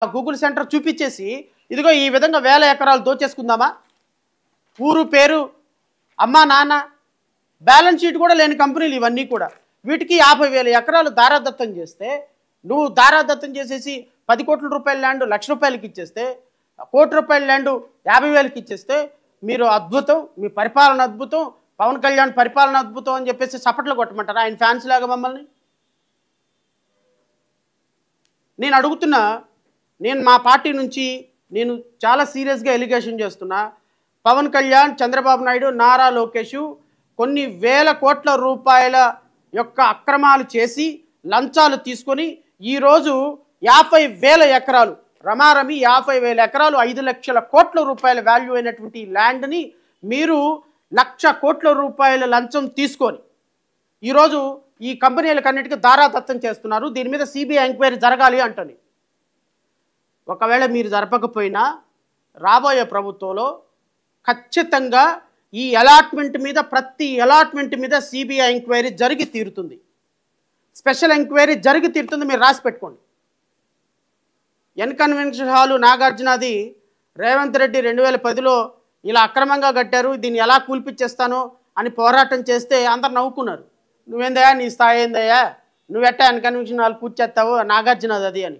Google centre చూపించేసి ఇదిగో ఈ విధంగా వేల ఎకరాలు దోచేసుకుందామా? ఊరు పేరు అమ్మా నాన్న బ్యాలెన్స్ షీట్ కూడా లేని కంపెనీలు ఇవన్నీ కూడా. వీటికి 50,000 ఎకరాలు దారాదత్తం చేస్తే, నువ్వు దారాదత్తం చేసేసి 10 కోట్ల రూపాయల ల్యాండ్ ₹1,00,000కి ఇచ్చేస్తే, ₹1 కోటి ల్యాండ్ 50,000కి ఇచ్చేస్తే మీరు అద్భుతం, మీ పరిపాలన అద్భుతం, పవన్ కళ్యాణ్ పరిపాలన అద్భుతం అని చెప్పేసి చప్పట్లు కొట్టమంటారా ఆయన ఫ్యాన్స్ లాగా మమ్మల్ని? నేను అడుగుతున్నా, నేను మా పార్టీ నుంచి నేను చాలా సీరియస్గా ఎలిగేషన్ చేస్తున్నా. పవన్ కళ్యాణ్, చంద్రబాబు నాయుడు, నారా లోకేష్ కొన్ని వేల కోట్ల రూపాయల యొక్క అక్రమాలు చేసి లంచాలు తీసుకొని ఈరోజు 50,000 ఎకరాలు రమారమి 50,000 ఎకరాలు 5 లక్షల కోట్ల రూపాయల వాల్యూ అయినటువంటి ల్యాండ్ని మీరు 1,00,000 కోట్ల రూపాయల లంచం తీసుకొని ఈరోజు ఈ కంపెనీలకన్నిటికీ దారాదత్తం చేస్తున్నారు. దీని మీద సిబిఐ ఎంక్వైరీ జరగాలి అంటని. ఒకవేళ మీరు జరపకపోయినా రాబోయే ప్రభుత్వంలో ఖచ్చితంగా ఈ అలాట్మెంట్ మీద, ప్రతి అలాట్మెంట్ మీద సిబిఐ ఎంక్వైరీ జరిగి తీరుతుంది, స్పెషల్ ఎంక్వైరీ జరిగి తీరుతుంది. మీరు రాసి పెట్టుకోండి. ఎన్ కన్వెన్షన్ హాలు నాగార్జునది రేవంత్ రెడ్డి 2010లో ఇలా అక్రమంగా కట్టారు, దీన్ని ఎలా కూల్పిచ్చేస్తానో అని పోరాటం చేస్తే అందరు నవ్వుకున్నారు. నువ్వేందయ్యా, నీ స్థాయి ఏందయ్యా, నువ్వెట్టా ఎన్ కన్వెన్షన్ హాల్ కూర్చేస్తావు, నాగార్జునది అది అని.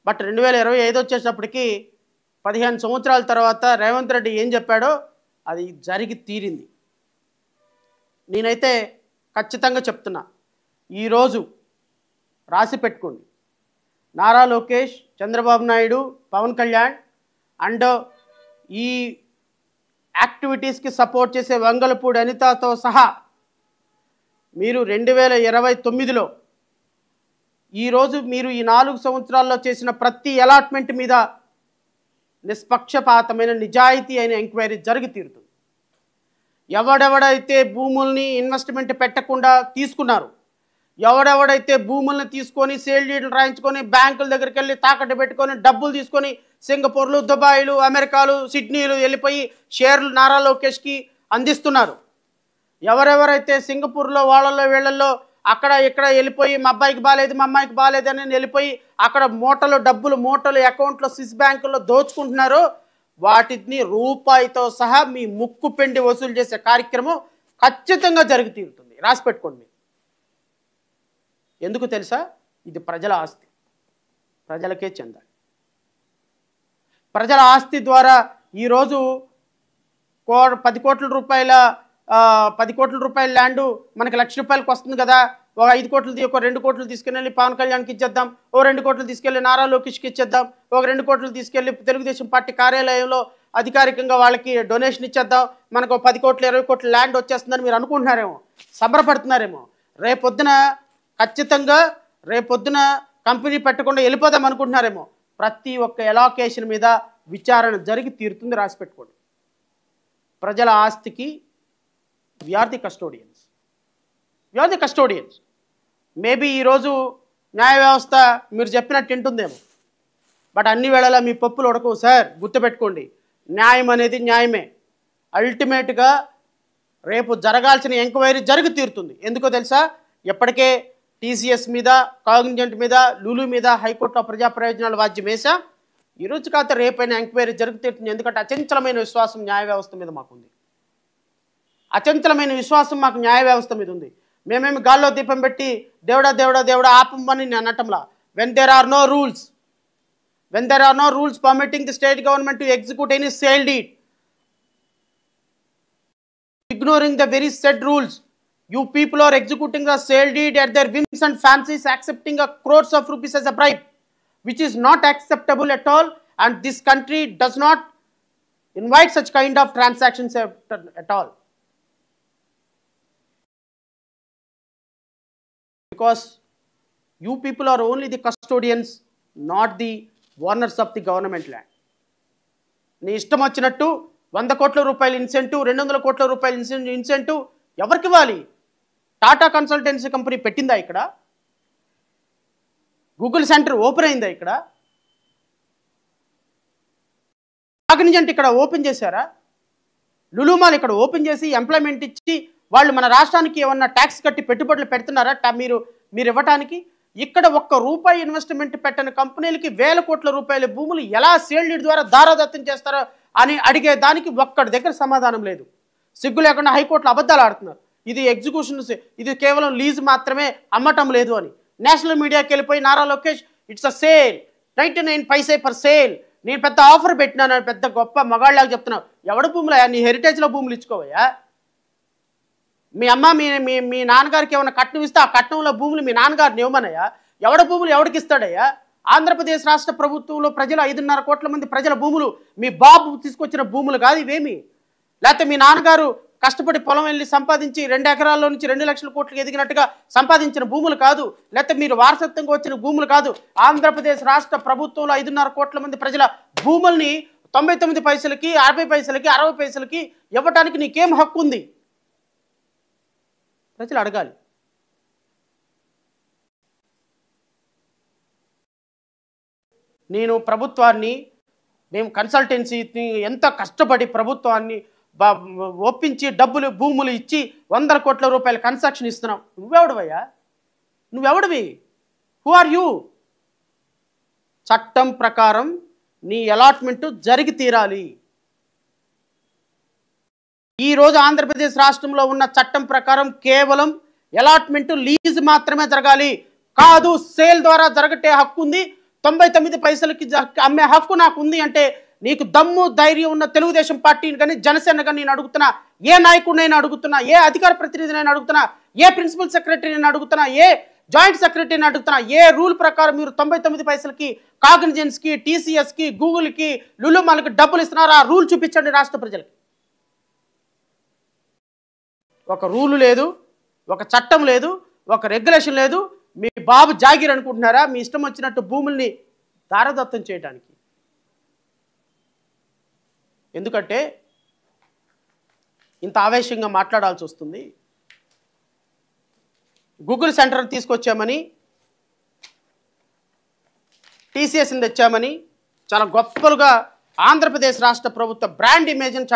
బట్ 2025 వచ్చేటప్పటికి 15 సంవత్సరాల తర్వాత రేవంత్ రెడ్డి ఏం చెప్పాడో అది జరిగి తీరింది. నేనైతే ఖచ్చితంగా చెప్తున్నా, ఈరోజు రాసి పెట్టుకోండి. నారా లోకేష్, చంద్రబాబు నాయుడు, పవన్ కళ్యాణ్ అండ్ ఈ యాక్టివిటీస్కి సపోర్ట్ చేసే వంగలపూడి అనితతో సహా మీరు 2029లో ఈరోజు మీరు ఈ 4 సంవత్సరాల్లో చేసిన ప్రతి అలాట్మెంట్ మీద నిష్పక్షపాతమైన నిజాయితీ అయిన ఎంక్వైరీ జరిగి తీరుతుంది. ఎవడెవడైతే భూముల్ని ఇన్వెస్ట్మెంట్ పెట్టకుండా తీసుకున్నారు, ఎవడెవడైతే భూముల్ని తీసుకొని సేల్ డీడ్లు రాయించుకొని బ్యాంకుల దగ్గరికి వెళ్ళి తాకట్టు పెట్టుకొని డబ్బులు తీసుకొని సింగపూర్లు, దుబాయ్లు, అమెరికాలు, సిడ్నీలు వెళ్ళిపోయి షేర్లు నారా లోకేష్కి అందిస్తున్నారు, ఎవరెవరైతే సింగపూర్లో వాళ్ళల్లో వీళ్ళల్లో అక్కడ ఇక్కడ వెళ్ళిపోయి మా అబ్బాయికి బాగాలేదు, మా అమ్మాయికి బాగాలేదు అని వెళ్ళిపోయి అక్కడ మూటలు డబ్బులు, మూటలు అకౌంట్లో స్విస్ బ్యాంకుల్లో దోచుకుంటున్నారో వాటిని రూపాయితో సహా మీ ముక్కు పిండి వసూలు చేసే కార్యక్రమం ఖచ్చితంగా జరిగి తీరుతుంది. రాసి పెట్టుకోండి. ఎందుకు తెలుసా? ఇది ప్రజల ఆస్తి, ప్రజలకే చెందాలి. ప్రజల ఆస్తి ద్వారా ఈరోజు 10 కోట్ల రూపాయల 10 కోట్ల రూపాయల ల్యాండు మనకి ₹1,00,000కి వస్తుంది కదా, ఒక 5 కోట్లది ఒక 2 కోట్లు తీసుకెళ్ళి పవన్ కళ్యాణ్కి ఇచ్చేద్దాం, ఓ 2 కోట్లు తీసుకెళ్ళి నారా లోకేష్కి ఇచ్చేద్దాం, ఒక 2 కోట్లు తీసుకెళ్ళి తెలుగుదేశం పార్టీ కార్యాలయంలో అధికారికంగా వాళ్ళకి డొనేషన్ ఇచ్చేద్దాం, మనకు 10 కోట్లు 20 కోట్ల ల్యాండ్ వచ్చేస్తుందని మీరు అనుకుంటున్నారేమో, సంబరపడుతున్నారేమో. రేపొద్దున ఖచ్చితంగా రేపొద్దున కంపెనీ పెట్టకుండా వెళ్ళిపోదాం అనుకుంటున్నారేమో. ప్రతి ఒక్క ఎలాకేషన్ మీద విచారణ జరిగి తీరుతుంది. రాసి పెట్టుకోండి. ప్రజల ఆస్తికి we are the custodians. We are the custodians. Maybe ఈరోజు న్యాయ వ్యవస్థ మీరు చెప్పినట్టు వింటుందేమో, బట్ అన్ని వేళలా మీ పప్పులు ఉడకవు సార్. గుర్తుపెట్టుకోండి, న్యాయం అనేది న్యాయమే. అల్టిమేట్గా రేపు జరగాల్సిన ఎంక్వైరీ జరిగి తీరుతుంది. ఎందుకో తెలుసా? ఎప్పటికే టీసీఎస్ మీద, కాగ్నిజెంట్ మీద, లులు మీద హైకోర్టులో ప్రజా ప్రయోజనాలు వాద్యం వేసా. ఈరోజు కాకపోతే రేపైనా ఎంక్వైరీ జరిగి తీరుతుంది. ఎందుకంటే అచంచలమైన విశ్వాసం న్యాయ వ్యవస్థ మీద మాకుంది. అచంచలమైన విశ్వాసం మాకు న్యాయ వ్యవస్థ మీద ఉంది. మేమేమి గాల్లో దీపం పెట్టి దేవుడా దేవుడా దేవుడా ఆపమని నేను అనటంలా. when there are no rules permitting the state government to execute any sale deed, ignoring the very said rules, you people are executing the sale deed at their whims and fancies, accepting a crores of rupees as a bribe, which is not acceptable at all, and this country does not invite such kind of transactions at all. Because you people are only the custodians, not the owners of the government land. నీ ఇష్టం వచ్చినట్టు 100 కోట్ల రూపాయల incentive, 200 కోట్ల రూపాయల incentive ఎవరికి ఇవ్వాలి? Tata consultancy company పెట్టిందా ఇక్కడ? గూగుల్ సెంటర్ ఓపెన్ అయిందా ఇక్కడ? కాగ్నిజెంట్ ఇక్కడ ఓపెన్ చేశారా? లులు మాల్ ఇక్కడ ఓపెన్ చేసి ఎంప్లాయ్మెంట్ ఇచ్చి వాళ్ళు మన రాష్ట్రానికి ఏమన్నా ట్యాక్స్ కట్టి పెట్టుబడులు పెడుతున్నారా మీరు ఇవ్వటానికి? ఇక్కడ ఒక్క రూపాయి ఇన్వెస్ట్మెంట్ పెట్టని కంపెనీలకి వేల కోట్ల రూపాయల భూములు ఎలా సేల్ డీడ్ ద్వారా దారాదత్తం చేస్తారో అని అడిగే దానికి ఒక్కడి దగ్గర సమాధానం లేదు. సిగ్గు లేకుండా హైకోర్టులో అబద్ధాలు ఆడుతున్నారు. ఇది ఎగ్జిక్యూషన్స్, ఇది కేవలం లీజ్ మాత్రమే, అమ్మటం లేదు అని. నేషనల్ మీడియాకి వెళ్ళిపోయి Nara Lokesh it's a sale, 99 paise per sale, నేను పెద్ద ఆఫర్ పెట్టినాను, పెద్ద గొప్ప మగాళ్ళలాగా చెప్తున్నావు. ఎవడ భూములయ్యా? నీ హెరిటేజ్లో భూములు ఇచ్చుకోవయ్యా. మీ అమ్మ మీ నాన్నగారికి ఏమైనా కట్నం ఇస్తే ఆ కట్నంలో భూములు మీ నాన్నగారిని ఇవ్వమనయ్యా. ఎవడ భూములు ఎవడికి ఇస్తాడయ్యా? ఆంధ్రప్రదేశ్ రాష్ట్ర ప్రభుత్వంలో ప్రజలు 5.5 కోట్ల మంది ప్రజల భూములు మీ బాబు తీసుకొచ్చిన భూములు కాదు ఇవేమి. లేకపోతే మీ నాన్నగారు కష్టపడి పొలం వెళ్ళి సంపాదించి 2 ఎకరాల్లో నుంచి 2 లక్షల కోట్లకు ఎదిగినట్టుగా సంపాదించిన భూములు కాదు. లేకపోతే మీరు వారసత్వంగా వచ్చిన భూములు కాదు. ఆంధ్రప్రదేశ్ రాష్ట్ర ప్రభుత్వంలో 5.5 కోట్ల మంది ప్రజల భూముల్ని 99 పైసలకి, 50 పైసలకి, 60 పైసలకి ఇవ్వటానికి నీకేం హక్కు ఉంది? ప్రజలు అడగాలి. నేను ప్రభుత్వాన్ని, మేము కన్సల్టెన్సీని ఎంత కష్టపడి ప్రభుత్వాన్ని ఒప్పించి డబ్బులు భూములు ఇచ్చి 100 కోట్ల రూపాయల కన్స్ట్రక్షన్ ఇస్తున్నాం. నువ్వెవడవయ్యా? నువ్వెవడివి? Who are you? చట్టం ప్రకారం నీ అలాట్మెంటు జరిగి తీరాలి. ఈరోజు ఆంధ్రప్రదేశ్ రాష్ట్రంలో ఉన్న చట్టం ప్రకారం కేవలం అలాట్మెంటు లీజ్ మాత్రమే జరగాలి. కాదు సేల్ ద్వారా జరగటే హక్కు ఉంది, 99 పైసలకి అమ్మే హక్కు నాకు ఉంది అంటే నీకు దమ్ము ధైర్యం ఉన్న తెలుగుదేశం పార్టీని కానీ జనసేన కానీ నేను అడుగుతున్నా, ఏ నాయకుడినైనా అడుగుతున్నా, ఏ అధికార ప్రతినిధినైనా అడుగుతున్నా, ఏ ప్రిన్సిపల్ సెక్రటరీని అడుగుతున్నా, ఏ జాయింట్ సెక్రటరీని అడుగుతున్నా, ఏ రూల్ ప్రకారం మీరు 99 పైసలకి కాగ్నిజెన్స్కి, టీసీఎస్కి, గూగుల్కి, లులు మాల్కి డబ్బులు ఇస్తున్నారు? ఆ రూల్ చూపించండి రాష్ట్ర ప్రజలకి. ఒక రూలు లేదు, ఒక చట్టం లేదు, ఒక రెగ్యులేషన్ లేదు. మీ బాబు జాగీర్ అనుకుంటున్నారా మీ ఇష్టం వచ్చినట్టు భూముల్ని దారదత్తం చేయడానికి? ఎందుకంటే ఇంత ఆవేశంగా మాట్లాడాల్సి వస్తుంది. గూగుల్ సెంటర్ తీసుకొచ్చామని, టీసీఎస్ని తెచ్చామని చాలా గొప్పలుగా ఆంధ్రప్రదేశ్ రాష్ట్ర ప్రభుత్వ బ్రాండ్ ఇమేజ్ని